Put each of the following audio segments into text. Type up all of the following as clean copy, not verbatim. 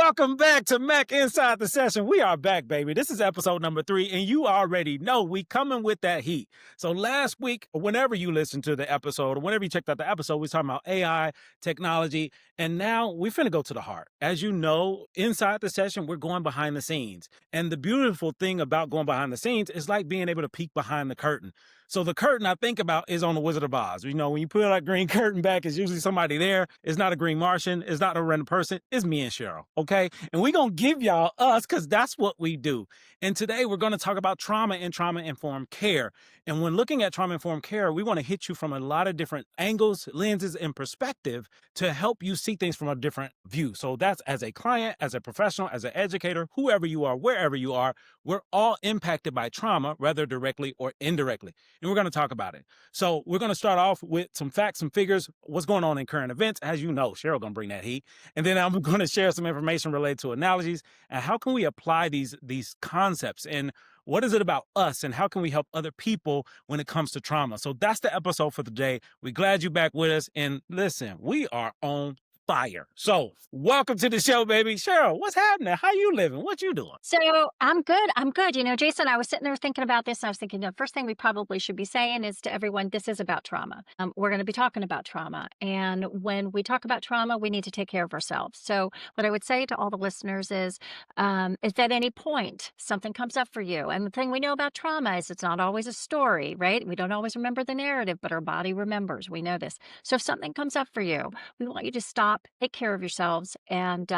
Welcome back to MACC Inside the Session. We are back, baby. This is episode number 3, and you already know we coming with that heat. So last week, whenever you listen to the episode, or whenever you checked out the episode, we was talking about AI, technology, and now we're finna go to the heart. As you know, inside the session, we're going behind the scenes. And the beautiful thing about going behind the scenes is like being able to peek behind the curtain. So the curtain I think about is on The Wizard of Oz. You know, when you put that green curtain back, it's usually somebody there. It's not a green Martian. It's not a random person. It's me and Cheryl, okay? And we're going to give y'all us because that's what we do. And today we're going to talk about trauma and trauma-informed care. And when looking at trauma-informed care, we want to hit you from a lot of different angles, lenses, and perspective to help you see things from a different view. So that's as a client, as a professional, as an educator, whoever you are, wherever you are, we're all impacted by trauma, whether directly or indirectly. And we're going to talk about it. So we're going to start off with some facts, some figures, what's going on in current events. As you know, Cheryl going to bring that heat. And then I'm going to share some information related to analogies and how can we apply these concepts and what is it about us and how can we help other people when it comes to trauma. So that's the episode for the day. We're glad you're back with us. And listen, we are on fire. So welcome to the show, baby. Cheryl, what's happening? How you living? What you doing? So I'm good. I'm good. You know, Jason, I was sitting there thinking about this. And I was thinking the first thing we probably should be saying is to everyone, this is about trauma. We're going to be talking about trauma. And when we talk about trauma, we need to take care of ourselves. So what I would say to all the listeners is if at any point something comes up for you, and the thing we know about trauma is it's not always a story, right? We don't always remember the narrative, but our body remembers. We know this. So if something comes up for you, we want you to stop, take care of yourselves, and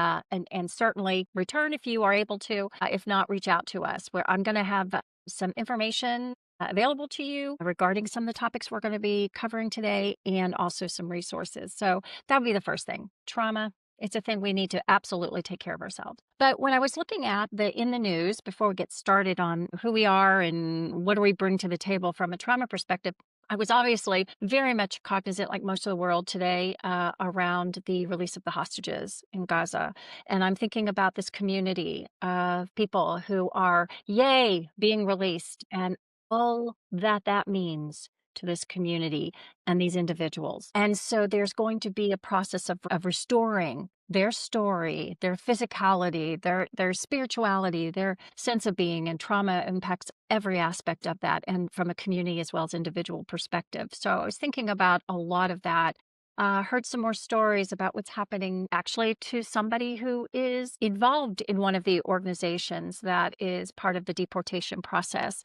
certainly return if you are able to. If not, reach out to us. Where I'm going to have some information available to you regarding some of the topics we're going to be covering today, and also some resources. So that would be the first thing. Trauma. It's a thing we need to absolutely take care of ourselves. But when I was looking at in the news before we get started on who we are and what do we bring to the table from a trauma perspective, I was obviously very much cognizant, like most of the world today, around the release of the hostages in Gaza. And I'm thinking about this community of people who are, yay, being released, and all that means to this community and these individuals. And so there's going to be a process of restoring their story, their physicality, their spirituality, their sense of being, and trauma impacts every aspect of that, and from a community as well as individual perspective. So I was thinking about a lot of that. Heard some more stories about what's happening actually to somebody who is involved in one of the organizations that is part of the deportation process,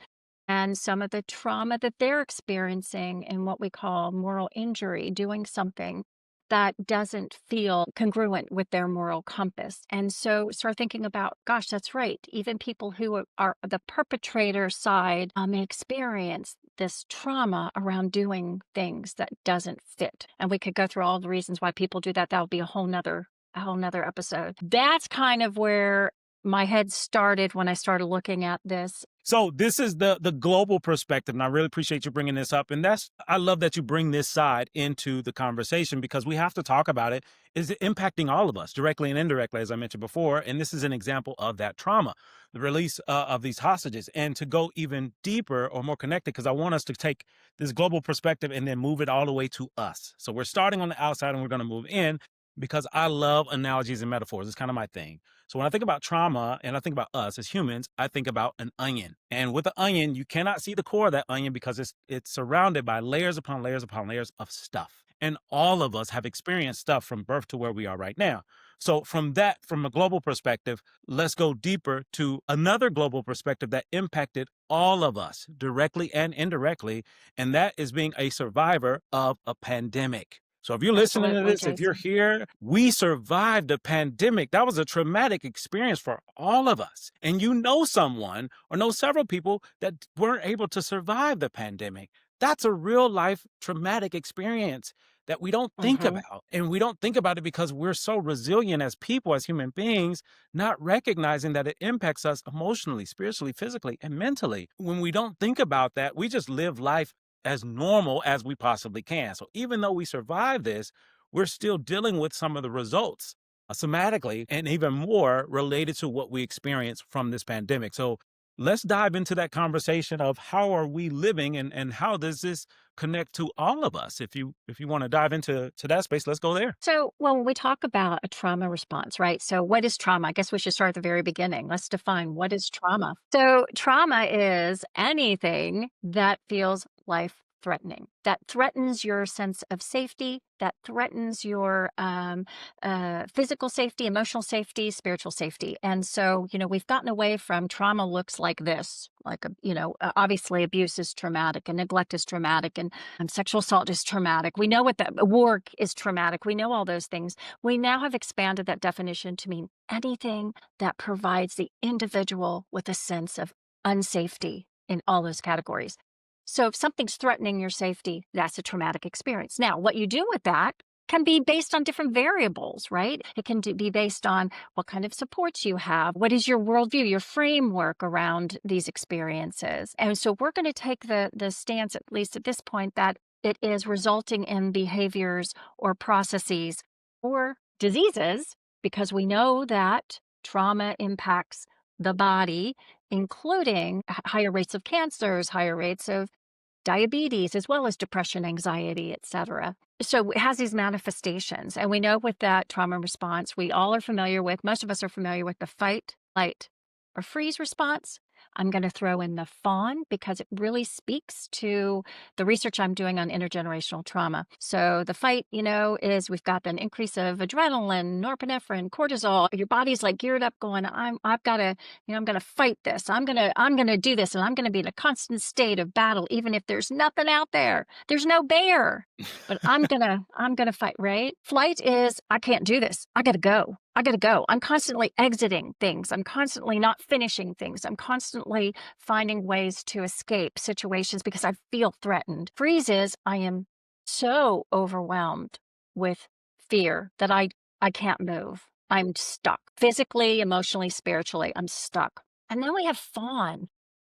and some of the trauma that they're experiencing in what we call moral injury, doing something that doesn't feel congruent with their moral compass. And so start thinking about, gosh, that's right. Even people who are the perpetrator side may experience this trauma around doing things that doesn't fit. And we could go through all the reasons why people do that. That would be a whole nother episode. That's kind of where my head started when I started looking at this. So this is the global perspective, and I really appreciate you bringing this up. And I love that you bring this side into the conversation because we have to talk about it. Is it impacting all of us directly and indirectly, as I mentioned before? And this is an example of that trauma, the release of these hostages. And to go even deeper or more connected, because I want us to take this global perspective and then move it all the way to us. So we're starting on the outside and we're going to move in, because I love analogies and metaphors. It's kind of my thing. So when I think about trauma and I think about us as humans, I think about an onion. And with the onion, you cannot see the core of that onion because it's surrounded by layers upon layers upon layers of stuff. And all of us have experienced stuff from birth to where we are right now. So from a global perspective, let's go deeper to another global perspective that impacted all of us directly and indirectly. And that is being a survivor of a pandemic. So if you're listening to this, if you're here, we survived a pandemic. That was a traumatic experience for all of us. And you know someone or know several people that weren't able to survive the pandemic. That's a real life traumatic experience that we don't think about. And we don't think about it because we're so resilient as people, as human beings, not recognizing that it impacts us emotionally, spiritually, physically, and mentally. When we don't think about that, we just live life as normal as we possibly can. So even though we survive this, we're still dealing with some of the results somatically and even more related to what we experience from this pandemic. So let's dive into that conversation of how are we living and how does this connect to all of us? If you want to dive into that space, let's go there. So, when we talk about a trauma response, right? So, what is trauma? I guess we should start at the very beginning. Let's define what is trauma. So, trauma is anything that feels life threatening, that threatens your sense of safety, that threatens your physical safety, emotional safety, spiritual safety. And so, we've gotten away from trauma looks like this. Obviously abuse is traumatic and neglect is traumatic and sexual assault is traumatic. We know what that work is traumatic. We know all those things. We now have expanded that definition to mean anything that provides the individual with a sense of unsafety in all those categories. So if something's threatening your safety, that's a traumatic experience. Now, what you do with that can be based on different variables, right? It can be based on what kind of supports you have. What is your worldview, your framework around these experiences? And so we're going to take the stance, at least at this point, that it is resulting in behaviors or processes or diseases, because we know that trauma impacts the body, including higher rates of cancers, higher rates of diabetes, as well as depression, anxiety, etc. So it has these manifestations. And we know with that trauma response, we all are familiar with, most of us are familiar with the fight, flight, or freeze response. I'm going to throw in the fawn because it really speaks to the research I'm doing on intergenerational trauma. So the fight, is we've got an increase of adrenaline, norepinephrine, cortisol. Your body's like geared up going, I've got to, I'm going to fight this. I'm going to do this. And I'm going to be in a constant state of battle, even if there's nothing out there. There's no bear, but I'm going to fight, right? Flight is, I can't do this. I got to go. I got to go. I'm constantly exiting things. I'm constantly not finishing things. I'm constantly finding ways to escape situations because I feel threatened. Freeze is I am so overwhelmed with fear that I can't move. I'm stuck physically, emotionally, spiritually. I'm stuck. And then we have fawn.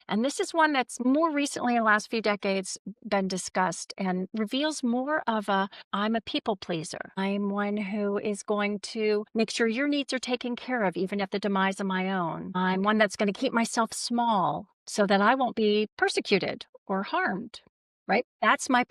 And this is one that's more recently in the last few decades been discussed and reveals more of I'm a people pleaser. I'm one who is going to make sure your needs are taken care of, even at the demise of my own. I'm one that's going to keep myself small so that I won't be persecuted or harmed, right? That's my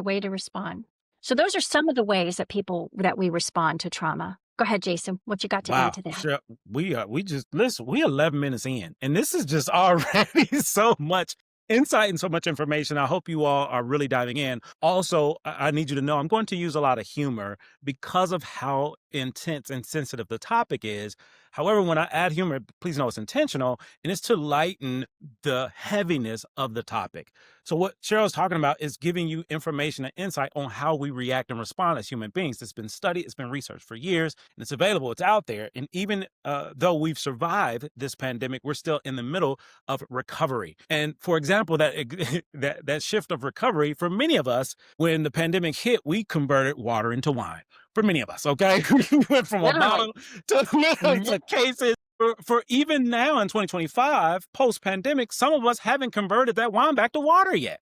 way to respond. So those are some of the ways that we respond to trauma. Go ahead, Jason. What you got to add Wow. to that? Sure. We just listen, we 11 minutes in, and this is just already so much insight and so much information. I hope you all are really diving in. Also, I need you to know I'm going to use a lot of humor because of how intense and sensitive the topic is. However, when I add humor, please know it's intentional and it's to lighten the heaviness of the topic. So what Cheryl's talking about is giving you information and insight on how we react and respond as human beings. It's been studied, it's been researched for years, and it's available, it's out there. And even though we've survived this pandemic, we're still in the middle of recovery. And for example, that shift of recovery for many of us, when the pandemic hit, we converted water into wine. For many of us, okay? We went from a Literally. bottle to literally to cases. For even now in 2025, post-pandemic, some of us haven't converted that wine back to water yet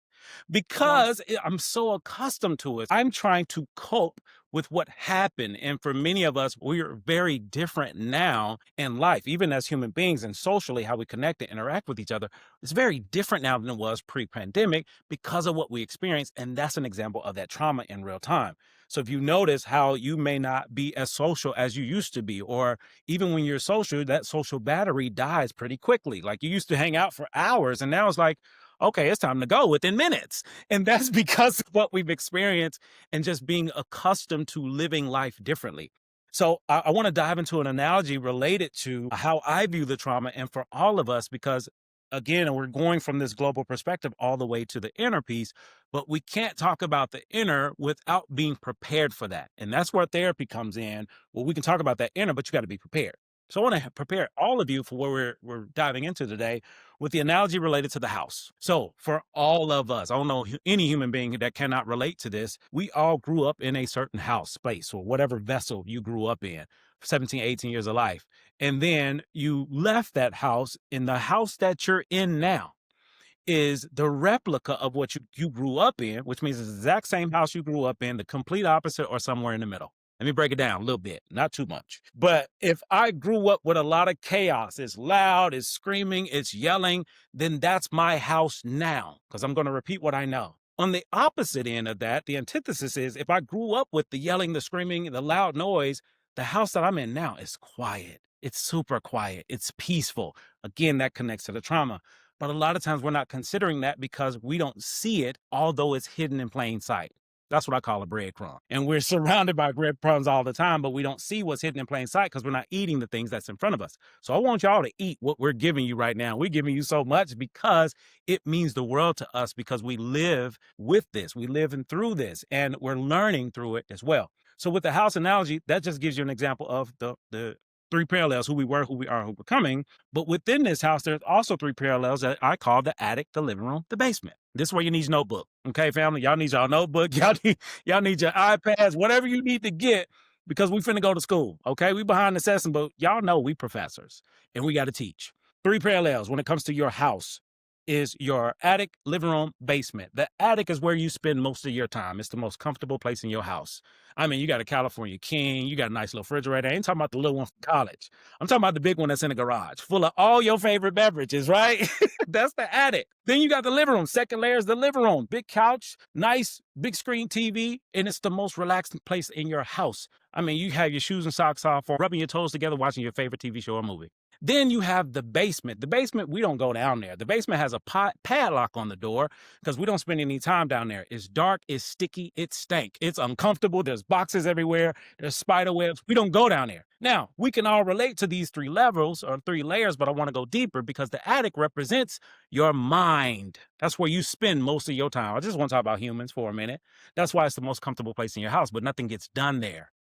because I'm so accustomed to it. I'm trying to cope with what happened. And for many of us, we are very different now in life, even as human beings and socially, how we connect and interact with each other. It's very different now than it was pre-pandemic because of what we experienced. And that's an example of that trauma in real time. So if you notice how you may not be as social as you used to be, or even when you're social, that social battery dies pretty quickly. Like you used to hang out for hours and now it's like, okay, it's time to go within minutes. And that's because of what we've experienced and just being accustomed to living life differently. So I want to dive into an analogy related to how I view the trauma and for all of us, because again, we're going from this global perspective all the way to the inner piece, but we can't talk about the inner without being prepared for that. And that's where therapy comes in. Well, we can talk about that inner, but you got to be prepared. So I want to prepare all of you for what we're diving into today with the analogy related to the house. So for all of us, I don't know any human being that cannot relate to this. We all grew up in a certain house space or whatever vessel you grew up in, 17, 18 years of life. And then you left that house, and the house that you're in now is the replica of what you grew up in, which means it's the exact same house you grew up in, the complete opposite or somewhere in the middle. Let me break it down a little bit, not too much. But if I grew up with a lot of chaos, it's loud, it's screaming, it's yelling, then that's my house now, because I'm going to repeat what I know. On the opposite end of that, the antithesis is if I grew up with the yelling, the screaming, the loud noise, the house that I'm in now is quiet. It's super quiet. It's peaceful. Again, that connects to the trauma. But a lot of times we're not considering that because we don't see it, although it's hidden in plain sight. That's what I call a breadcrumb. And we're surrounded by breadcrumbs all the time, but we don't see what's hidden in plain sight because we're not eating the things that's in front of us. So I want y'all to eat what we're giving you right now. We're giving you so much because it means the world to us, because we live with this. We live and through this, and we're learning through it as well. So with the house analogy, that just gives you an example of the three parallels: who we were, who we are, who we're becoming. But within this house, there's also three parallels that I call the attic, the living room, the basement. This is where you need your notebook. Okay, family? Y'all need y'all notebook. Y'all need your iPads, whatever you need to get, because we finna go to school. Okay, we behind the session, but y'all know we professors and we got to teach. Three parallels when it comes to your house is your attic, living room, basement. The attic is where you spend most of your time. It's the most comfortable place in your house. I mean, you got a California King, you got a nice little refrigerator. I ain't talking about the little one from college. I'm talking about the big one that's in the garage, full of all your favorite beverages, right? That's the attic. Then you got the living room. Second layer is the living room. Big couch, nice big screen TV, and it's the most relaxing place in your house. I mean, you have your shoes and socks off, or rubbing your toes together, watching your favorite TV show or movie. Then you have the basement. The basement, we don't go down there. The basement has a padlock on the door because we don't spend any time down there. It's dark, it's sticky, it's stank. It's uncomfortable. There's boxes everywhere. There's spider webs. We don't go down there. Now, we can all relate to these three levels or three layers, but I want to go deeper because the attic represents your mind. That's where you spend most of your time. I just want to talk about humans for a minute. That's why it's the most comfortable place in your house, but nothing gets done there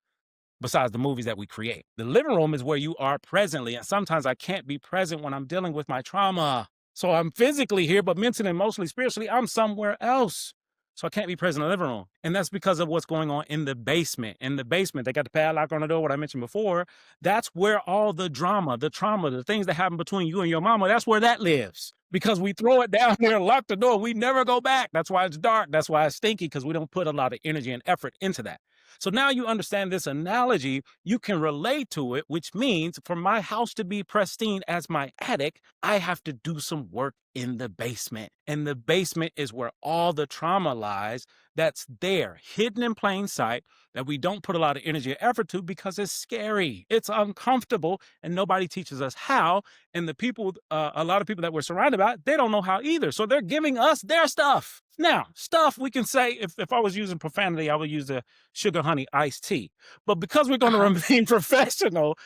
besides the movies that we create. The living room is where you are presently, and sometimes I can't be present when I'm dealing with my trauma. So I'm physically here, but mentally, emotionally, spiritually, I'm somewhere else. So I can't be present in the living room. And that's because of what's going on in the basement. In the basement, they got the padlock on the door, what I mentioned before. That's where all the drama, the trauma, the things that happen between you and your mama, that's where that lives. Because we throw it down there, lock the door, we never go back. That's why it's dark. That's why it's stinky, because we don't put a lot of energy and effort into that. So now you understand this analogy, you can relate to it, which means for my house to be pristine as my attic, I have to do some work in the basement. And the basement is where all the trauma lies that's there, hidden in plain sight, that we don't put a lot of energy or effort to because it's scary, it's uncomfortable, and nobody teaches us how. And the people, a lot of people that we're surrounded by, they don't know how either. So they're giving us their stuff. Now, stuff we can say, if I was using profanity, I would use the sugar honey iced tea. But because we're going to remain professional,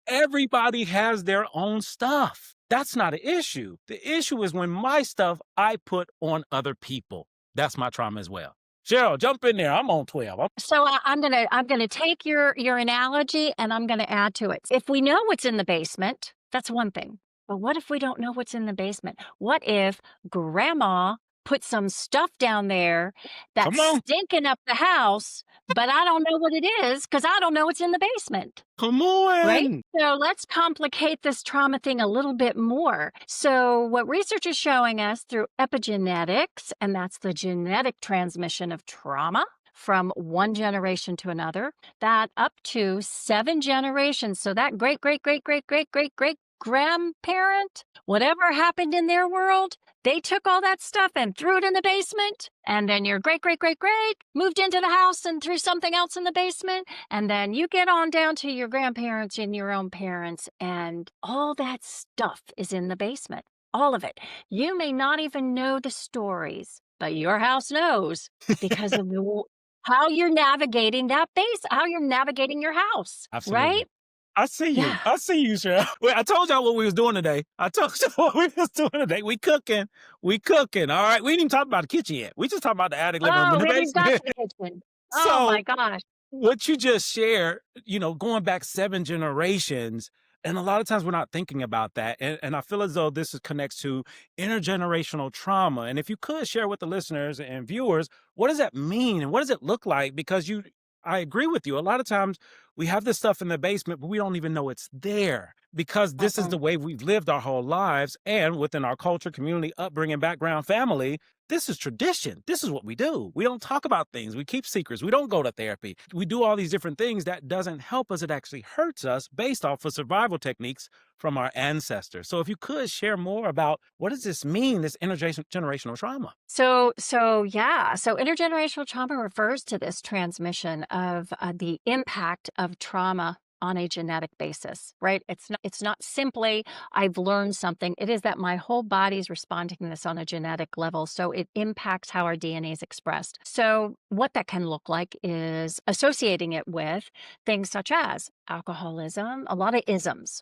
everybody has their own stuff. That's not an issue. The issue is when my stuff I put on other people. That's my trauma as well. Cheryl, jump in there. I'm on 12. So I'm gonna take your analogy and I'm gonna add to it. If we know what's in the basement, that's one thing. But what if we don't know what's in the basement? What if grandma put some stuff down there that's Come on. stinking up the house, but I don't know what it is because I don't know what's in the basement. Come on. Right? So let's complicate this trauma thing a little bit more. So what research is showing us through epigenetics, and that's the genetic transmission of trauma from one generation to another, that up to 7 generations. So that great, great, great, great, great, great, great grandparent, whatever happened in their world, they took all that stuff and threw it in the basement. And then your great, great, great, great moved into the house and threw something else in the basement. And then you get on down to your grandparents and your own parents, and all that stuff is in the basement. All of it. You may not even know the stories, but your house knows because of how you're navigating that base, how you're navigating your house. Absolutely. Right? I see you. Yeah. I see you, Cheryl. Wait, I told y'all what we was doing today. We cooking. All right. We didn't even talk about the kitchen yet. We just talked about the attic, living room, Oh, and the we didn't got basement. to the kitchen. So Oh my gosh. what you just shared, going back 7 generations, and a lot of times we're not thinking about that. And I feel as though this connects to intergenerational trauma. And if you could share with the listeners and viewers, what does that mean? And what does it look like? Because I agree with you. A lot of times We have this stuff in the basement, but we don't even know it's there because this is Mhm. the way we've lived our whole lives. And within our culture, community, upbringing, background, family, this is tradition. This is what we do. We don't talk about things. We keep secrets. We don't go to therapy. We do all these different things that doesn't help us. It actually hurts us based off of survival techniques from our ancestors. So if you could share more about what does this mean, this intergenerational trauma? So intergenerational trauma refers to this transmission of the impact of trauma on a genetic basis, right? It's not simply I've learned something. It is that my whole body is responding to this on a genetic level. So it impacts how our DNA is expressed. So what that can look like is associating it with things such as alcoholism, a lot of isms,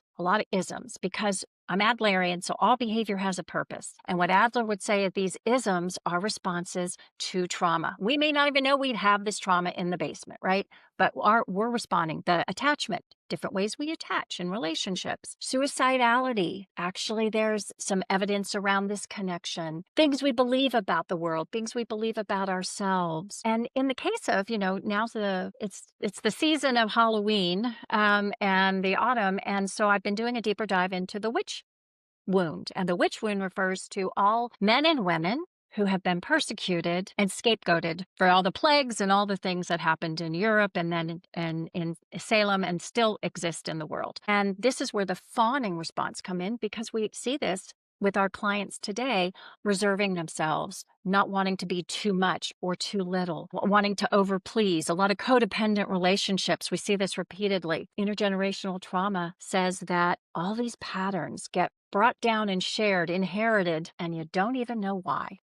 because I'm Adlerian, so all behavior has a purpose. And what Adler would say is these isms are responses to trauma. We may not even know we'd have this trauma in the basement, right? But we're responding. The attachment, different ways we attach in relationships. Suicidality, actually, there's some evidence around this connection. Things we believe about the world, things we believe about ourselves. And in the case of, it's the season of Halloween and the autumn. And so I've been doing a deeper dive into the witch wound. And the witch wound refers to all men and women who have been persecuted and scapegoated for all the plagues and all the things that happened in Europe and then in Salem and still exist in the world. And this is where the fawning response come in because we see this with our clients today, reserving themselves, not wanting to be too much or too little, wanting to overplease, a lot of codependent relationships. We see this repeatedly. Intergenerational trauma says that all these patterns get brought down and shared, inherited, and you don't even know why.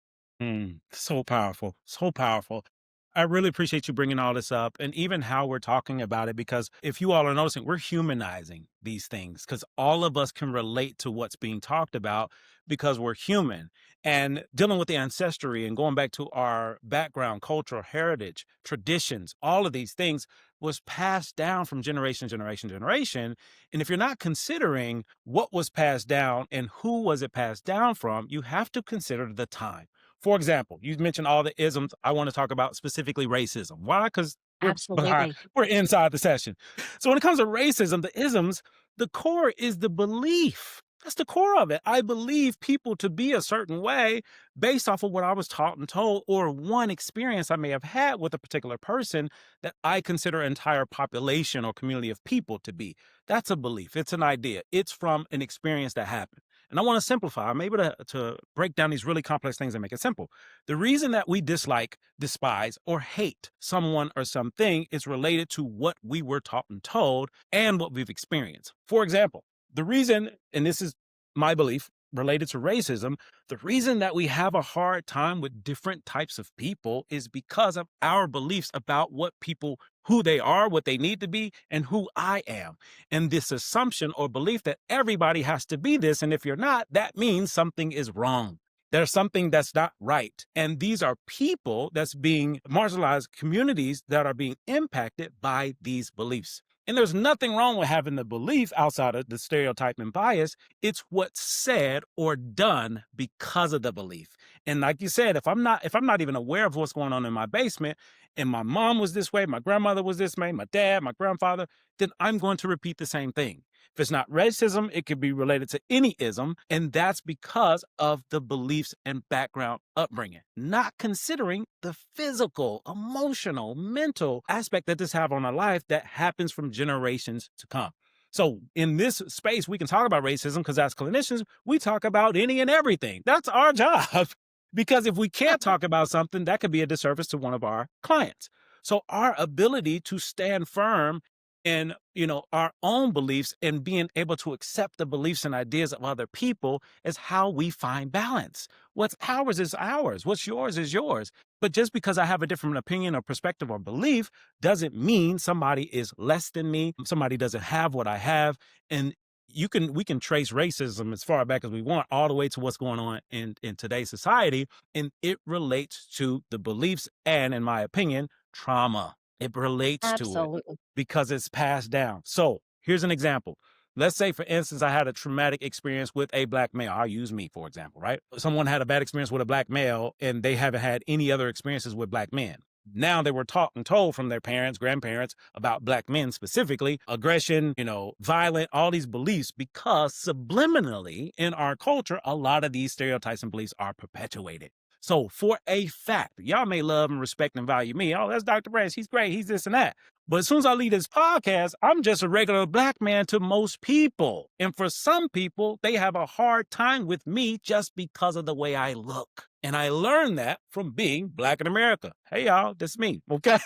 So powerful. So powerful. I really appreciate you bringing all this up and even how we're talking about it because if you all are noticing, we're humanizing these things because all of us can relate to what's being talked about because we're human and dealing with the ancestry and going back to our background, cultural heritage, traditions, all of these things was passed down from generation, generation, generation. And if you're not considering what was passed down and who was it passed down from, you have to consider the time. For example, you mentioned all the isms. I want to talk about specifically racism. Why? Because Absolutely. we're inside the session. So when it comes to racism, the isms, the core is the belief. That's the core of it. I believe people to be a certain way based off of what I was taught and told, or one experience I may have had with a particular person that I consider an entire population or community of people to be. That's a belief. It's an idea. It's from an experience that happened. And I want to simplify. I'm able to break down these really complex things and make it simple. The reason that we dislike, despise, or hate someone or something is related to what we were taught and told and what we've experienced. For example, the reason, and this is my belief related to racism, the reason that we have a hard time with different types of people is because of our beliefs about what people, who they are, what they need to be, and who I am. And this assumption or belief that everybody has to be this. And if you're not, that means something is wrong. There's something that's not right. And these are people that's being marginalized communities that are being impacted by these beliefs. And there's nothing wrong with having the belief outside of the stereotype and bias. It's what's said or done because of the belief. And like you said, if I'm not even aware of what's going on in my basement, and my mom was this way, my grandmother was this way, my dad, my grandfather, then I'm going to repeat the same thing. If it's not racism, it could be related to any ism, and that's because of the beliefs and background upbringing, not considering the physical, emotional, mental aspect that this have on our life that happens from generations to come. So in this space, we can talk about racism because as clinicians, we talk about any and everything. That's our job. Because if we can't talk about something, that could be a disservice to one of our clients. So our ability to stand firm in our own beliefs and being able to accept the beliefs and ideas of other people is how we find balance. What's ours is ours. What's yours is yours. But just because I have a different opinion or perspective or belief doesn't mean somebody is less than me. Somebody doesn't have what I have. And we can trace racism as far back as we want, all the way to what's going on in today's society. And it relates to the beliefs and, in my opinion, trauma. It relates to it Absolutely. because it's passed down. So here's an example. Let's say, for instance, I had a traumatic experience with a black male. I'll use me, for example, right? Someone had a bad experience with a black male and they haven't had any other experiences with black men. now they were taught and told from their parents, grandparents about Black men specifically, aggression, violent, all these beliefs, because subliminally in our culture, a lot of these stereotypes and beliefs are perpetuated. So for a fact, y'all may love and respect and value me. Oh, that's Dr. Branch. He's great. He's this and that. But as soon as I leave this podcast, I'm just a regular Black man to most people. And for some people, they have a hard time with me just because of the way I look. And I learned that from being Black in America. Hey, y'all, that's me. Okay.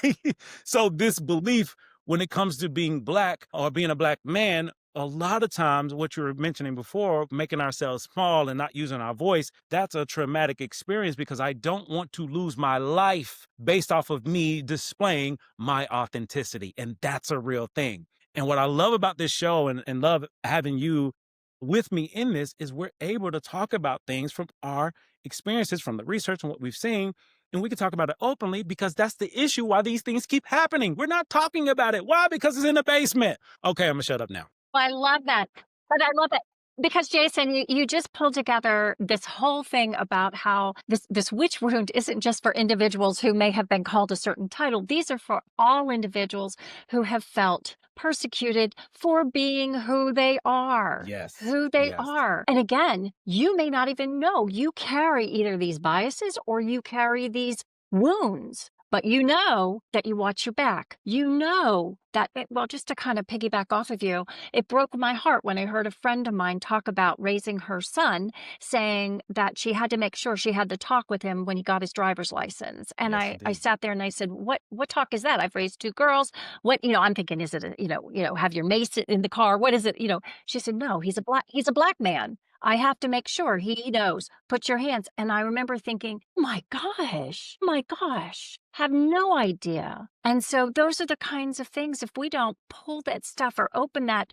So this belief when it comes to being Black or being a Black man, a lot of times what you were mentioning before, making ourselves small and not using our voice, that's a traumatic experience because I don't want to lose my life based off of me displaying my authenticity. And that's a real thing. And what I love about this show and love having you with me in this is we're able to talk about things from our experiences, from the research and what we've seen. And we can talk about it openly because that's the issue why these things keep happening. We're not talking about it. Why? Because it's in the basement. Okay, I'm going to shut up now. I love that. But I love it because Jason, you just pulled together this whole thing about how this witch wound isn't just for individuals who may have been called a certain title. These are for all individuals who have felt persecuted for being who they are. Yes. Who they Yes. are. And again, you may not even know you carry either these biases or you carry these wounds. But you know that you watch your back. You know that, just to kind of piggyback off of you, it broke my heart when I heard a friend of mine talk about raising her son, saying that she had to make sure she had the talk with him when he got his driver's license. And Yes, I sat there and I said, what talk is that? I've raised two girls. What, I'm thinking, is it, have your mace in the car? What is it? She said, no, he's a black man. I have to make sure he knows. Put your hands. And I remember thinking, my gosh, have no idea. And so those are the kinds of things, if we don't pull that stuff or open that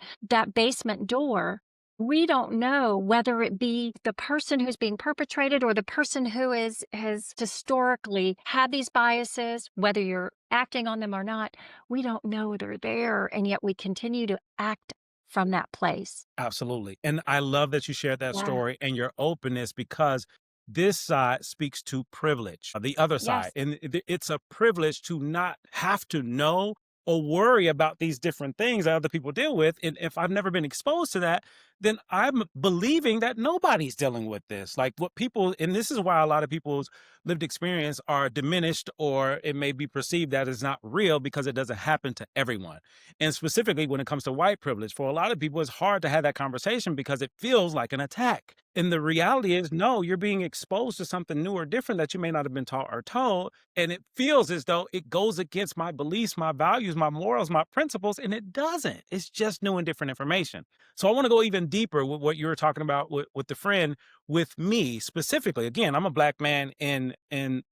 basement door, we don't know whether it be the person who's being perpetrated or the person who has historically had these biases, whether you're acting on them or not. We don't know they're there. And yet we continue to act from that place. absolutely. And I love that you shared that Yeah. story and your openness because this side speaks to privilege, the other side. Yes. And it's a privilege to not have to know or worry about these different things that other people deal with. And if I've never been exposed to that, then I'm believing that nobody's dealing with this. Like what people, and this is why a lot of people's lived experience are diminished or it may be perceived that it's not real because it doesn't happen to everyone. And specifically when it comes to white privilege, for a lot of people, it's hard to have that conversation because it feels like an attack. And the reality is, no, you're being exposed to something new or different that you may not have been taught or told. And it feels as though it goes against my beliefs, my values, my morals, my principles, and it doesn't. It's just new and different information. So I want to go even deeper with what you were talking about with the friend, with me specifically. Again, I'm a black man in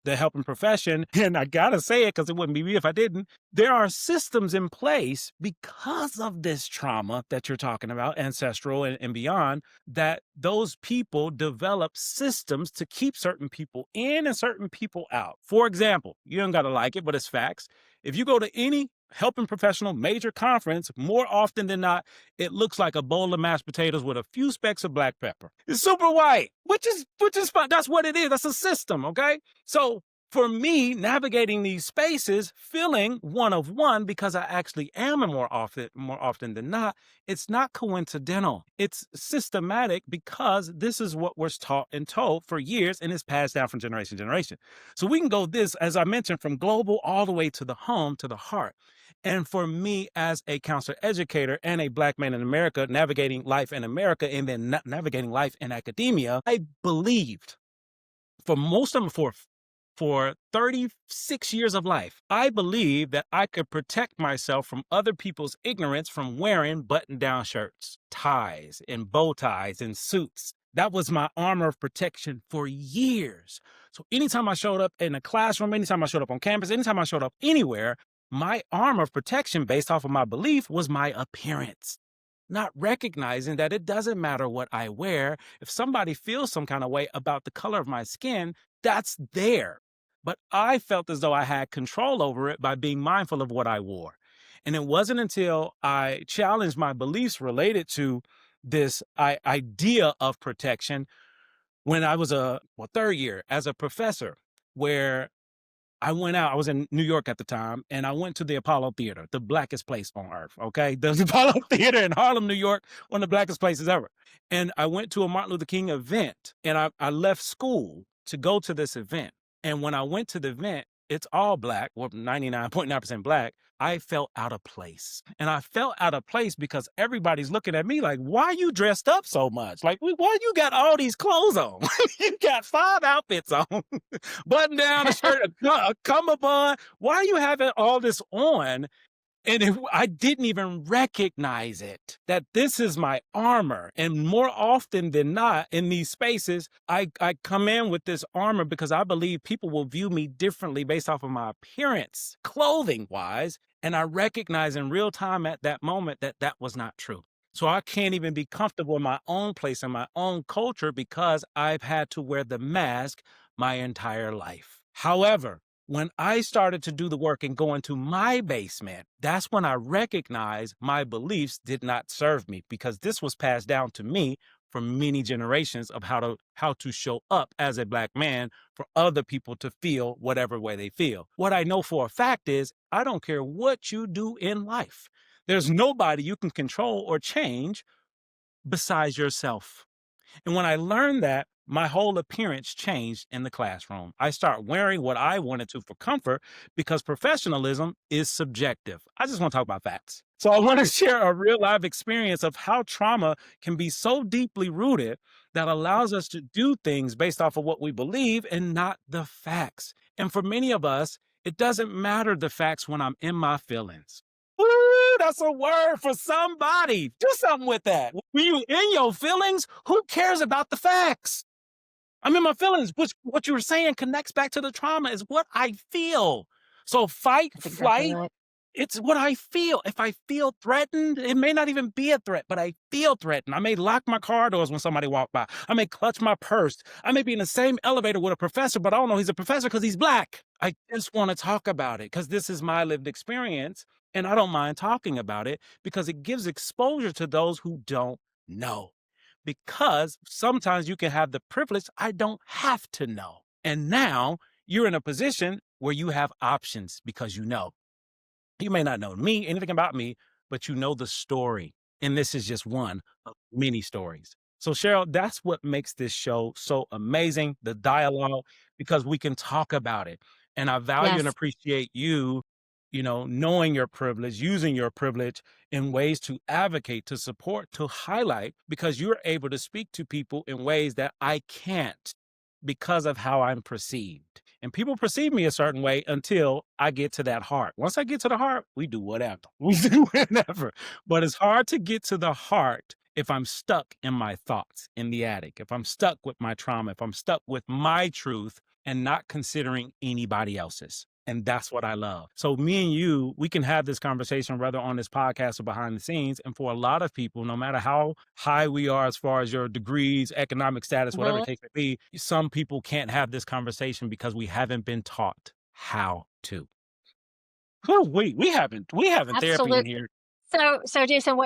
the helping profession, and I gotta say it because it wouldn't be me if I didn't. There are systems in place because of this trauma that you're talking about, ancestral and beyond, that those people develop systems to keep certain people in and certain people out. For example, you don't gotta like it, but it's facts. If you go to any helping professional major conference, more often than not, it looks like a bowl of mashed potatoes with a few specks of black pepper. It's super white, which is fine. That's what it is. That's a system, okay? So for me, navigating these spaces, feeling one of one because I actually am more often than not, it's not coincidental. It's systematic because this is what was taught and told for years and is passed down from generation to generation. So we can go this, as I mentioned, from global all the way to the home, to the heart. And for me, as a counselor educator and a black man in America, navigating life in America and then navigating life in academia, I believed for most of them, for 36 years of life, I believed that I could protect myself from other people's ignorance from wearing button-down shirts, ties, and bow ties and suits. That was my armor of protection for years. So anytime I showed up in a classroom, anytime I showed up on campus, anytime I showed up anywhere, my armor of protection based off of my belief was my appearance. Not recognizing that it doesn't matter what I wear. If somebody feels some kind of way about the color of my skin, that's there. But I felt as though I had control over it by being mindful of what I wore. And it wasn't until I challenged my beliefs related to this idea of protection when I was third year as a professor, where I went out. I was in New York at the time, and I went to the Apollo Theater, the blackest place on earth. Okay, the Apollo Theater in Harlem, New York, one of the blackest places ever. And I went to a Martin Luther King event, and I left school to go to this event. And when I went to the event, it's all black, well, 99.9% black. I felt out of place. And I felt out of place because everybody's looking at me like, why are you dressed up so much? Like, why you got all these clothes on? You got 5 outfits on, button down, a shirt, a cummerbund. Why are you having all this on? And I didn't even recognize it, that this is my armor. And more often than not, in these spaces, I come in with this armor because I believe people will view me differently based off of my appearance, clothing wise. And I recognize in real time at that moment that that was not true. So I can't even be comfortable in my own place, in my own culture, because I've had to wear the mask my entire life. However, when I started to do the work and go into my basement, that's when I recognized my beliefs did not serve me, because this was passed down to me for many generations of how to show up as a Black man for other people to feel whatever way they feel. What I know for a fact is I don't care what you do in life. There's nobody you can control or change besides yourself. And when I learned that, my whole appearance changed in the classroom. I start wearing what I wanted to for comfort, because professionalism is subjective. I just want to talk about facts. So I want to share a real life experience of how trauma can be so deeply rooted that allows us to do things based off of what we believe and not the facts. And for many of us, it doesn't matter the facts when I'm in my feelings. Ooh, that's a word for somebody. Do something with that. When you in your feelings, who cares about the facts? I'm in my feelings, which what you were saying connects back to the trauma, is what I feel. So fight, That's exactly flight, right. it's what I feel. If I feel threatened, it may not even be a threat, but I feel threatened. I may lock my car doors when somebody walk by. I may clutch my purse. I may be in the same elevator with a professor, but I don't know he's a professor because he's Black. I just want to talk about it because this is my lived experience, and I don't mind talking about it because it gives exposure to those who don't know. Because sometimes you can have the privilege, I don't have to know. And now you're in a position where you have options because you know. You may not know me, anything about me, but you know the story. And this is just one of many stories. So, Cheryl, that's what makes this show so amazing, the dialogue, because we can talk about it. And I value and Yes. appreciate you, knowing your privilege, using your privilege in ways to advocate, to support, to highlight, because you're able to speak to people in ways that I can't because of how I'm perceived. And people perceive me a certain way until I get to that heart. Once I get to the heart, we do whatever. We do whatever. But it's hard to get to the heart if I'm stuck in my thoughts in the attic, if I'm stuck with my trauma, if I'm stuck with my truth and not considering anybody else's. And that's what I love. So me and you, we can have this conversation whether on this podcast or behind the scenes. And for a lot of people, no matter how high we are as far as your degrees, economic status, whatever the Mhm. case may be, some people can't have this conversation because we haven't been taught how to. Oh, we haven't therapy in Absolute. here. So Jason,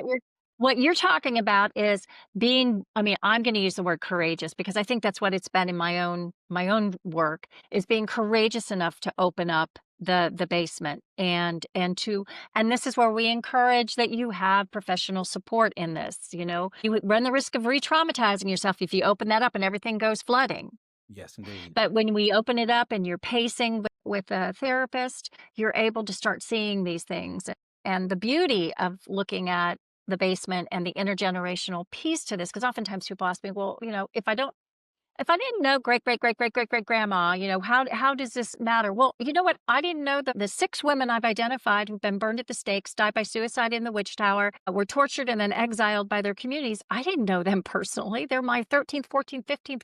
what you're talking about is being, I mean, I'm going to use the word courageous because I think that's what it's been in my own work, is being courageous enough to open up the basement, and this is where we encourage that you have professional support in this. You would run the risk of re-traumatizing yourself if you open that up and everything goes flooding. Yes, indeed. But when we open it up and you're pacing with a therapist, you're able to start seeing these things. And the beauty of looking at the basement and the intergenerational piece to this, because oftentimes people ask me, well, if I didn't know great great great great great great grandma, how does this matter? Well, you know what? I didn't know that the 6 women I've identified who've been burned at the stakes, died by suicide in the witch tower, were tortured and then exiled by their communities. I didn't know them personally. They're my 13th, 14th, 15th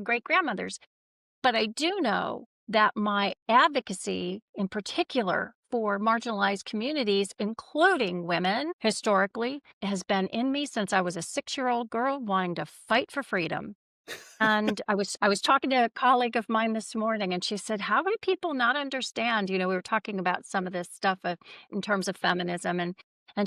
great grandmothers. But I do know that my advocacy, in particular for marginalized communities, including women, historically, has been in me since I was a 6-year-old girl wanting to fight for freedom. And I was talking to a colleague of mine this morning, and she said, "How do people not understand?" We were talking about some of this stuff in terms of feminism, and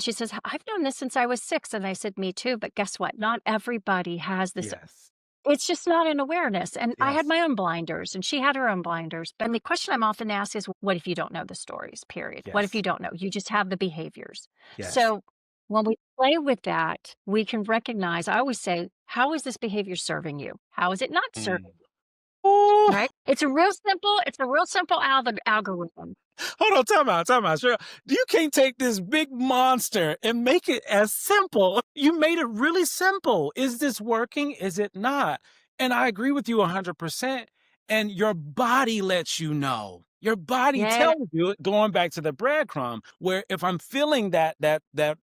she says, "I've known this since I was 6." And I said, "Me too, but guess what? Not everybody has this Yes. It's just not an awareness, and I had Yes. my own blinders, and she had her own blinders, but the question I'm often asked is, "What if you don't know the stories, period? What if you Yes. don't know? You just have the behaviors." Yes. So, when we play with that, we can recognize I always say, "How is this behavior serving you? How is it not Mm. serving you?" Ooh. Right? It's a real simple algorithm. Hold on, time out, Cheryl. You can't take this big monster and make it as simple. You made it really simple. Is this working? Is it not? And I agree with you 100%. And your body lets you know. Your body Yeah, tells you, going back to the breadcrumb, where if I'm feeling that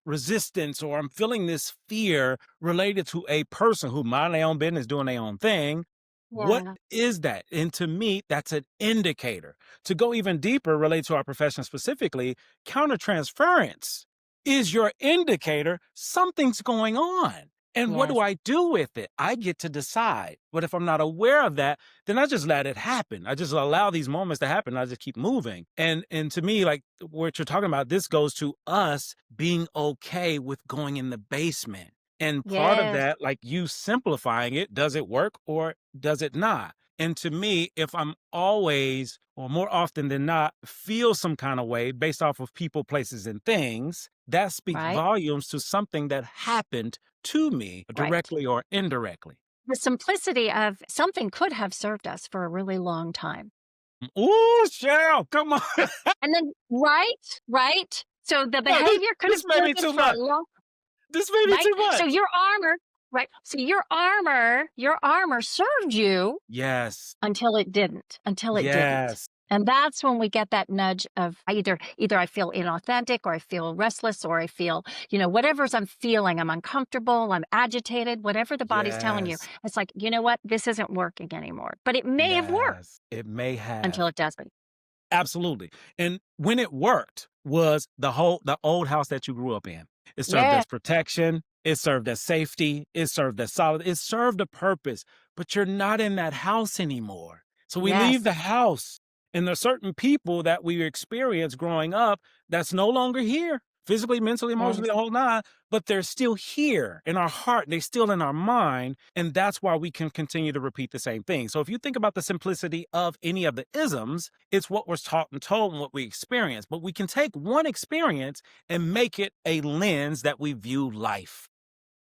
resistance or I'm feeling this fear related to a person who mind their own business, doing their own thing, what yeah, is that? And to me, that's an indicator. To go even deeper, related to our profession specifically, countertransference is your indicator something's going on. And what do yes, I do with it? I get to decide. But if I'm not aware of that, then I just let it happen. I just allow these moments to happen. I just keep moving. And to me, like what you're talking about, this goes to us being okay with going in the basement. And part of yes, that, like you simplifying it, does it work or does it not? And to me, if I'm always, or more often than not, feel some kind of way based off of people, places, and things, that speaks right, volumes to something that happened to me right. directly or indirectly. The simplicity of something could have served us for a really long time. Ooh, Cheryl, come on. And then right? So the No, this, behavior could have this may be served it too for a much. long This may be right? too So much. your armor right? So your armor served you Yes. until it didn't. Yes. And that's when we get that nudge of either I feel inauthentic or I feel restless or I feel, whatever's I'm feeling, I'm uncomfortable, I'm agitated, whatever the body's telling you. Yes. It's like, you know what? This isn't working anymore. But it may have worked Yes. It may until have. it doesn't. Absolutely. And when it worked was the old house that you grew up in. It served Yeah. as protection, it served as safety, it served as solid, it served a purpose, but you're not in that house anymore. So we leave Yes. the house and there's certain people that we experienced growing up that's no longer here. Physically, mentally, emotionally, Yes. the whole nine, but they're still here in our heart. They're still in our mind. And that's why we can continue to repeat the same thing. So if you think about the simplicity of any of the isms, it's what we're taught and told and what we experience. But we can take one experience and make it a lens that we view life.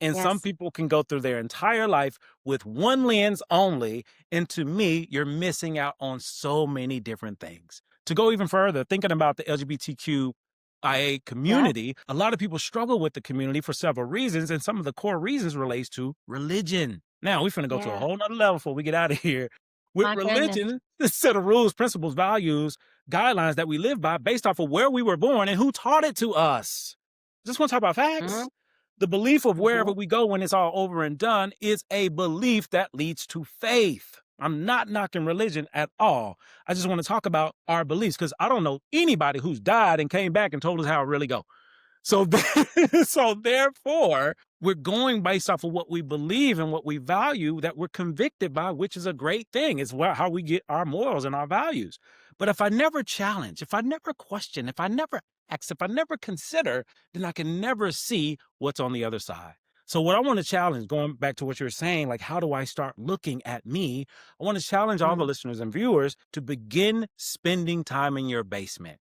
And some Yes. people can go through their entire life with one lens only. And to me, you're missing out on so many different things. To go even further, thinking about the LGBTQIA Yeah. community, a lot of people struggle with the community for several reasons. And some of the core reasons relates to religion. Now we're going to go to a Yeah. whole nother level before we get out of here. With My goodness. religion, this set of rules, principles, values, guidelines that we live by based off of where we were born and who taught it to us. Just want to talk about facts. Mhm. The belief of wherever Mhm. we go when it's all over and done is a belief that leads to faith. I'm not knocking religion at all. I just want to talk about our beliefs because I don't know anybody who's died and came back and told us how it really go. So, so therefore, we're going based off of what we believe and what we value that we're convicted by, which is a great thing. It's how we get our morals and our values. But if I never challenge, if I never question, if I never ask, if I never consider, then I can never see what's on the other side. So what I want to challenge, going back to what you're saying, like how do I start looking at me? I want to challenge all the Mhm. listeners and viewers to begin spending time in your basement.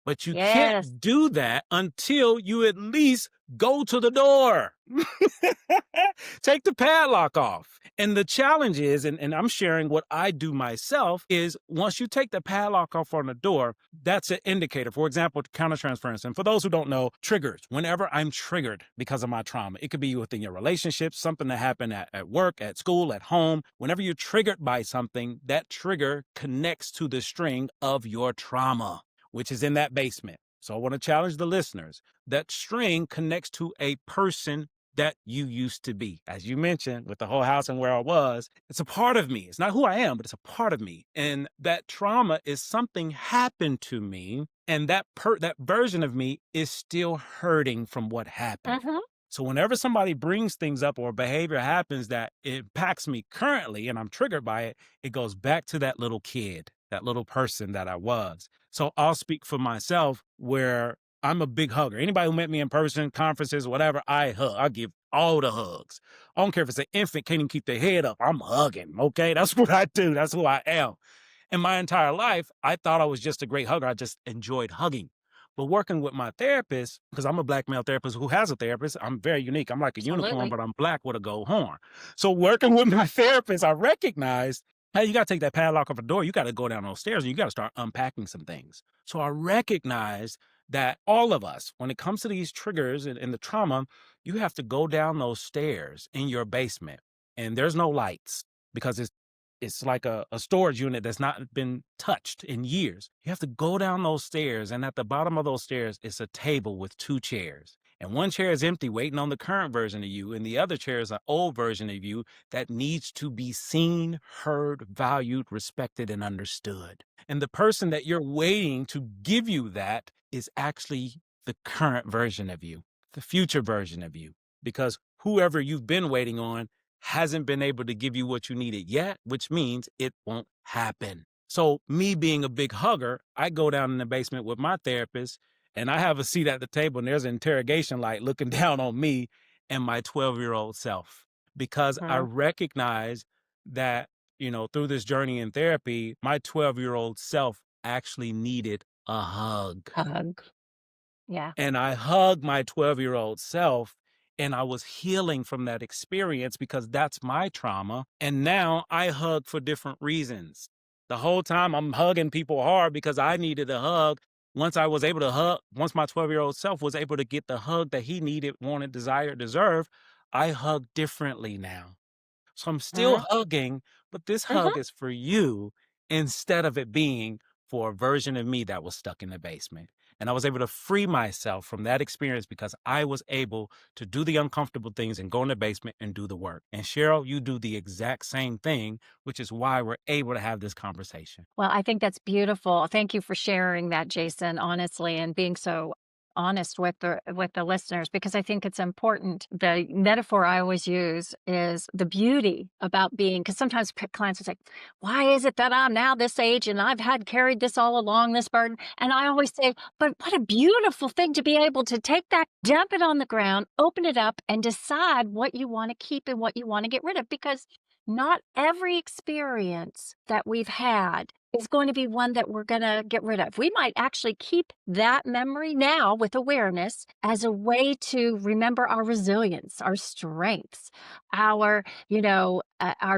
But you Yes. can't do that until you at least go to the door. Take the padlock off. And the challenge is, and I'm sharing what I do myself, is once you take the padlock off on the door, that's an indicator. For example, countertransference. And for those who don't know, triggers. Whenever I'm triggered because of my trauma, it could be within your relationship, something that happened at work, at school, at home. Whenever you're triggered by something, that trigger connects to the string of your trauma, which is in that basement. So I want to challenge the listeners. That string connects to a person that you used to be. As you mentioned with the whole house and where I was, it's a part of me. It's not who I am, but it's a part of me. And that trauma is something happened to me. And that version of me is still hurting from what happened. Mhm. So whenever somebody brings things up or behavior happens that impacts me currently and I'm triggered by it, it goes back to that little kid, that little person that I was. So I'll speak for myself where I'm a big hugger. Anybody who met me in person, conferences, whatever, I hug. I give all the hugs. I don't care if it's an infant, can't even keep their head up. I'm hugging. Okay. That's what I do. That's who I am. In my entire life, I thought I was just a great hugger. I just enjoyed hugging. But working with my therapist, because I'm a Black male therapist who has a therapist, I'm very unique. I'm like a unicorn, Absolutely. but I'm Black with a gold horn. So working with my therapist, I recognized, hey, you got to take that padlock off the door. You got to go down those stairs and you got to start unpacking some things. So I recognized that all of us, when it comes to these triggers and the trauma, you have to go down those stairs in your basement and there's no lights because it's like a storage unit that's not been touched in years. You have to go down those stairs, and at the bottom of those stairs is a table with 2 chairs. And one chair is empty, waiting on the current version of you, and the other chair is an old version of you that needs to be seen, heard, valued, respected, and understood. And the person that you're waiting to give you that is actually the current version of you, the future version of you, because whoever you've been waiting on hasn't been able to give you what you needed yet, which means it won't happen. So me being a big hugger, I go down in the basement with my therapist and I have a seat at the table and there's an interrogation light looking down on me and my 12-year-old self because I Mhm. recognize that, through this journey in therapy, my 12-year-old self actually needed a hug. Hug. Yeah. And I hugged my 12-year-old self, and I was healing from that experience because that's my trauma. And now I hug for different reasons. The whole time I'm hugging people hard because I needed a hug. Once I was able to hug, once my 12-year-old self was able to get the hug that he needed, wanted, desired, deserved, I hug differently now. So I'm still Mhm. hugging, but this hug Mhm. is for you instead of it being for a version of me that was stuck in the basement. And I was able to free myself from that experience because I was able to do the uncomfortable things and go in the basement and do the work. And Cheryl, you do the exact same thing, which is why we're able to have this conversation. Well, I think that's beautiful. Thank you for sharing that, Jason, honestly, and being so honest with the listeners because I think it's important. The metaphor I always use is the beauty about being because sometimes clients will say, "Why is it that I'm now this age and I've had carried this all along this burden?" And I always say, "But what a beautiful thing to be able to take that, dump it on the ground, open it up, and decide what you want to keep and what you want to get rid of." Because not every experience that we've had is going to be one that we're going to get rid of. We might actually keep that memory now with awareness as a way to remember our resilience, our strengths, our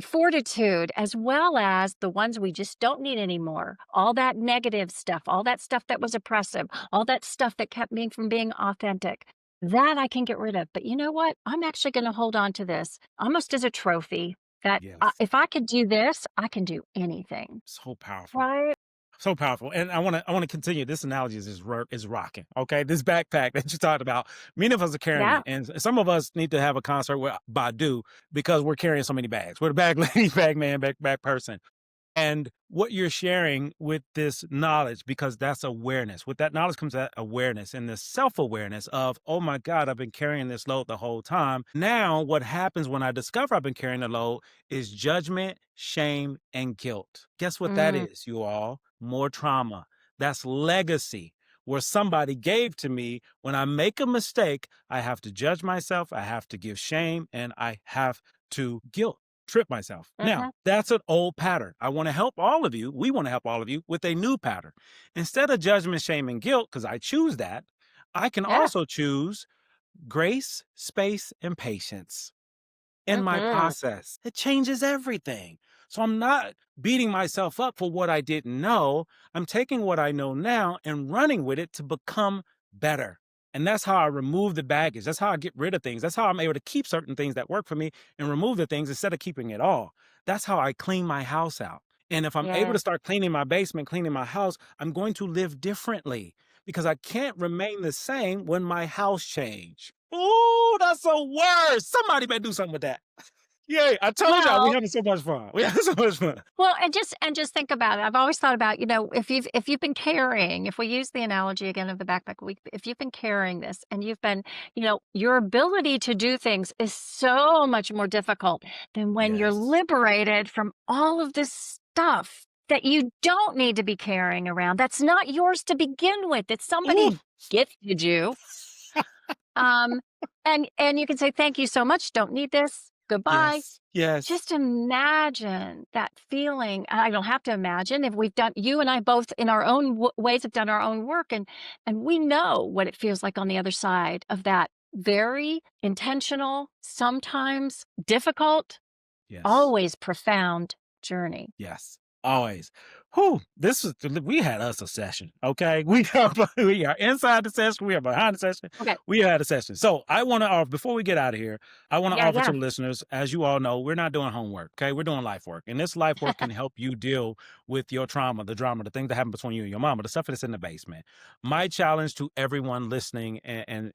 fortitude, as well as the ones we just don't need anymore. All that negative stuff, all that stuff that was oppressive, all that stuff that kept me from being authentic. That I can get rid of. But you know what? I'm actually going to hold on to this almost as a trophy that Yes. if I could do this, I can do anything. So powerful. Right? So powerful. And I want to continue. This analogy is rocking. Okay. This backpack that you talked about, many of us are carrying Yeah. it. And some of us need to have a concert with Badu because we're carrying so many bags. We're the bag lady, bag man, bag person. And what you're sharing with this knowledge, because that's awareness. With that knowledge comes that awareness and the self awareness of, oh my God, I've been carrying this load the whole time. Now, what happens when I discover I've been carrying the load is judgment, shame, and guilt. Guess what that Mm, is, you all? More trauma. That's legacy. Where somebody gave to me, when I make a mistake, I have to judge myself, I have to give shame, and I have to guilt trip myself. Now, mhm. that's an old pattern. I want to help all of you. We want to help all of you with a new pattern. Instead of judgment, shame, and guilt, because I choose that, I can Yeah. also choose grace, space, and patience in my Mhm. process. It changes everything. So I'm not beating myself up for what I didn't know. I'm taking what I know now and running with it to become better. And that's how I remove the baggage. That's how I get rid of things. That's how I'm able to keep certain things that work for me and remove the things instead of keeping it all. That's how I clean my house out. And if I'm able to Yes. start cleaning my basement, cleaning my house, I'm going to live differently because I can't remain the same when my house change. Ooh, that's the worst. Somebody better do something with that. Yay, I told y'all we Well having so much fun. We having so much fun. well, and just think about it. I've always thought about, if you've been carrying, if we use the analogy again of the backpack, if you've been carrying this and you've been, your ability to do things is so much more difficult than when you're Yes. liberated from all of this stuff that you don't need to be carrying around. That's not yours to begin with. It's Ooh, somebody gifted you. Um, and you can say, "Thank you so much, don't need this, goodbye." Yes. Yes. Just imagine that feeling. I don't have to imagine if we've done you and I both in our own ways have done our own work, and we know what it feels like on the other side of that very intentional, sometimes difficult, Yes. always profound journey. Yes, always. Whew, this is we had us a session, okay? We are inside the session, we are behind the session, Okay. we had a session. So I want to offer before we get out of here, I want to Yeah, offer to yeah. the listeners, as you all know, we're not doing homework, okay? We're doing life work. And this life work can help you deal with your trauma, the drama, the things that happen between you and your mama, the stuff that's in the basement. My challenge to everyone listening and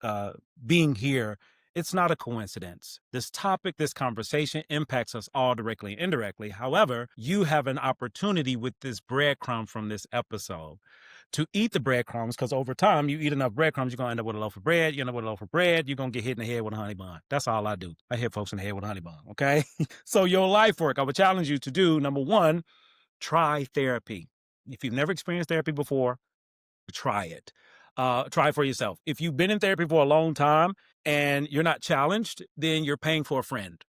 uh being here, it's not a coincidence. This topic, this conversation impacts us all directly and indirectly. However, you have an opportunity with this breadcrumb from this episode to eat the breadcrumbs because over time, you eat enough breadcrumbs, you're going to end up with a loaf of bread. You end up with a loaf of bread, you're going to get hit in the head with a honey bun. That's all I do. I hit folks in the head with a honey bun, okay? So, your life work, I would challenge you to do number one, try therapy. If you've never experienced therapy before, try it. Try it for yourself. If you've been in therapy for a long time and you're not challenged, then you're paying for a friend.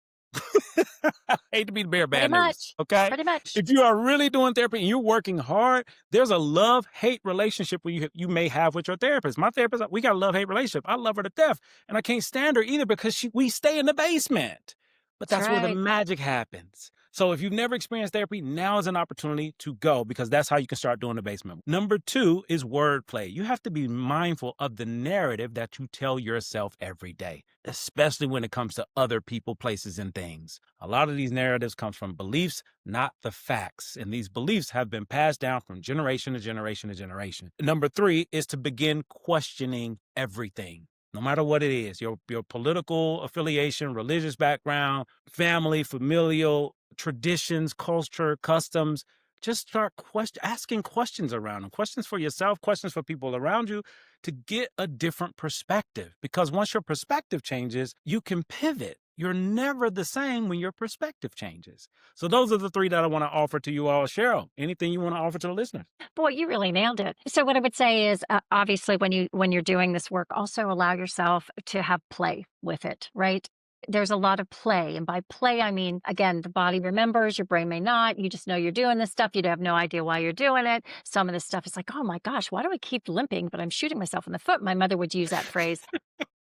I hate to be the bearer of Pretty bad news. much. Okay. Pretty much. If you are really doing therapy and you're working hard, there's a love hate relationship you may have with your therapist. My therapist, we got a love hate relationship. I love her to death, and I can't stand her either because we stay in the basement. But That's that's where the right. magic happens. So if you've never experienced therapy, now is an opportunity to go because that's how you can start doing the basement. Number two is wordplay. You have to be mindful of the narrative that you tell yourself every day, especially when it comes to other people, places, and things. A lot of these narratives come from beliefs, not the facts. And these beliefs have been passed down from generation to generation to generation. Number three is to begin questioning everything. No matter what it is, your political affiliation, religious background, family, familial, traditions, culture, customs, just start asking questions around them, questions for yourself, questions for people around you to get a different perspective. Because once your perspective changes, you can pivot. You're never the same when your perspective changes. So those are the three that I want to offer to you all. Cheryl, anything you want to offer to the listeners? Boy, you really nailed it. So what I would say is, obviously, when you're doing this work, also allow yourself to have play with it. Right? There's a lot of play, and by play, I mean again, the body remembers, your brain may not. You just know you're doing this stuff. You have no idea why you're doing it. Some of this stuff is like, oh my gosh, why do I keep limping? But I'm shooting myself in the foot. My mother would use that phrase.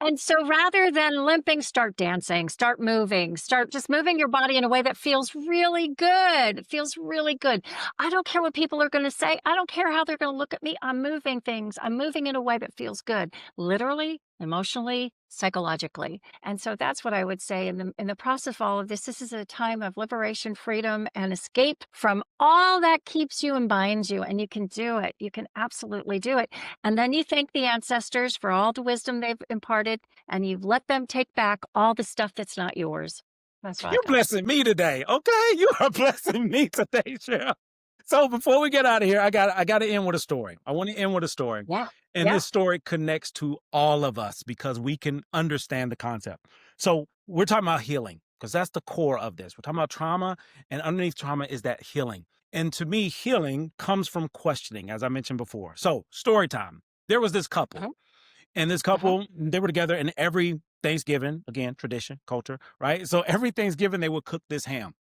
And so rather than limping, start dancing, start moving, start just moving your body in a way that feels really good. It feels really good. I don't care what people are going to say. I don't care how they're going to look at me. I'm moving things. I'm moving in a way that feels good, literally, emotionally, psychologically. And so that's what I would say in the process of all of this. This is a time of liberation, freedom, and escape from all that keeps you and binds you. And you can do it. You can absolutely do it. And then you thank the ancestors for all the wisdom they've imparted, and you let them take back all the stuff that's not yours. That's what You're I've got. blessing me today, okay? You are blessing me today, Cheryl. So before we get out of here, I got to end with a story. I want to end with a story. Yeah. And Yeah. this story connects to all of us because we can understand the concept. So we're talking about healing because that's the core of this. We're talking about trauma, and underneath trauma is that healing. And to me, healing comes from questioning, as I mentioned before. So, story time. There was this couple, Uh-huh. and this Uh-huh. couple, they were together, and every Thanksgiving, again, tradition, culture, right? So every Thanksgiving, they would cook this ham.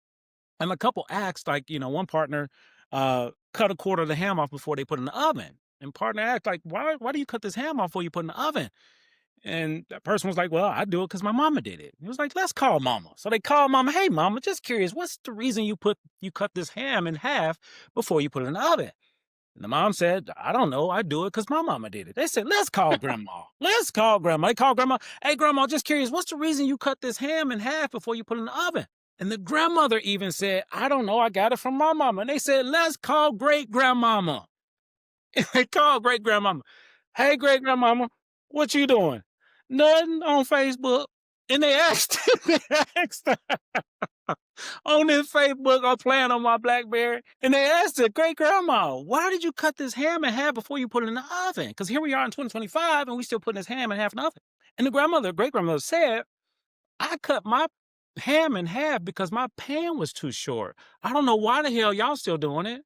And the couple asked, like, one partner cut a quarter of the ham off before they put it in the oven. And partner asked, like, why do you cut this ham off before you put it in the oven? And that person was like, well, I do it because my mama did it. He was like, let's call mama. So they called mama. Hey, mama, just curious, what's the reason you cut this ham in half before you put it in the oven? And the mom said, I don't know. I do it because my mama did it. They said, let's call grandma. Let's call grandma. They called grandma. Hey, grandma, just curious, what's the reason you cut this ham in half before you put it in the oven? And the grandmother even said, I don't know. I got it from my mama. And they said, let's call great grandmama. And they called great grandmama. Hey, great grandmama, what you doing? Nothing on Facebook. And they asked, they asked on this Facebook I'm playing on my BlackBerry. And they asked her, great grandma, why did you cut this ham in half before you put it in the oven? Because here we are in 2025 and we still putting this ham in half in the oven. And the great grandmother said, I cut my ham in half because my pan was too short. I don't know why the hell y'all still doing it.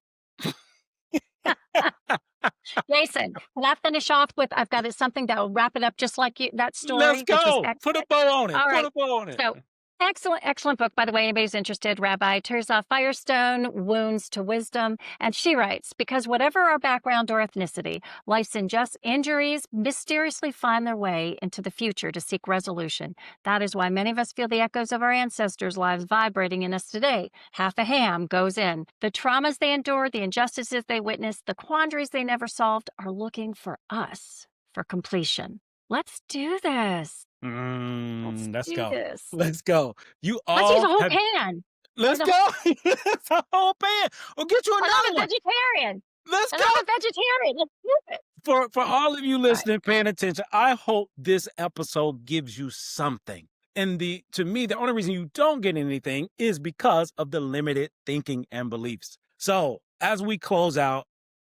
Jason, can I finish off with I've got something that will wrap it up just like you that Let's story, which was go. Put a excellent. bow on it. All Put right. a bow on it. So excellent, excellent book, by the way. Anybody's interested, Rabbi Tirzah Firestone, Wounds to Wisdom. And she writes, because whatever our background or ethnicity, life's unjust injuries mysteriously find their way into the future to seek resolution. That is why many of us feel the echoes of our ancestors' lives vibrating in us today. Half a ham goes in. The traumas they endured, the injustices they witnessed, the quandaries they never solved are looking for us for completion. Let's do this. Let's Let's do go. this. Let's go. You Let's use all a whole have. pan. Or Let's the go. It's a whole pan. Or get you or I'm another a one. vegetarian, Let's and go. I'm a vegetarian. Let's do it. For all of you All right. listening, paying attention, I hope this episode gives you something. And to me, the only reason you don't get anything is because of the limited thinking and beliefs. So as we close out,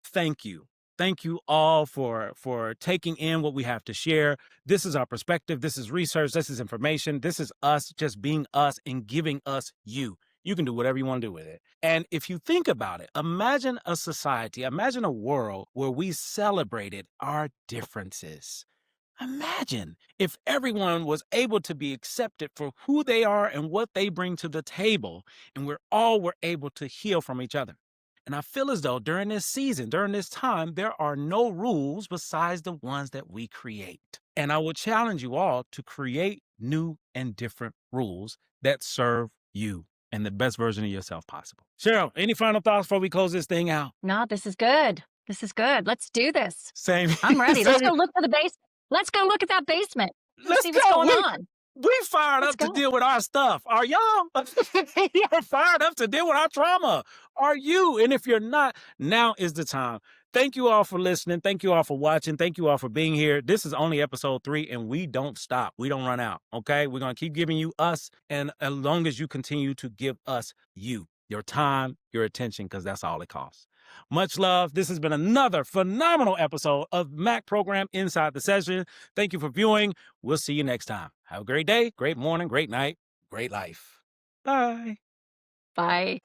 thank you. Thank you all for taking in what we have to share. This is our perspective. This is research. This is information. This is us just being us and giving us you. You can do whatever you want to do with it. And if you think about it, imagine a society, imagine a world where we celebrated our differences. Imagine if everyone was able to be accepted for who they are and what they bring to the table, and were able to heal from each other. And I feel as though during this season, during this time, there are no rules besides the ones that we create. And I will challenge you all to create new and different rules that serve you and the best version of yourself possible. Cheryl, any final thoughts before we close this thing out? No, this is good. This is good. Let's do this. Same. I'm ready. Let's same. go look for the basement. Let's go look at that basement. Let's Let's see what's go. going on. We fired Let's up to go. deal with our stuff. Are y'all? You're fired up to deal with our trauma. Are you? And if you're not, now is the time. Thank you all for listening. Thank you all for watching. Thank you all for being here. This is only episode 3, and we don't stop. We don't run out. Okay? We're going to keep giving you us, and as long as you continue to give us you, your time, your attention, because that's all it costs. Much love. This has been another phenomenal episode of MACC Program Inside the Session. Thank you for viewing. We'll see you next time. Have a great day, great morning, great night, great life. Bye. Bye.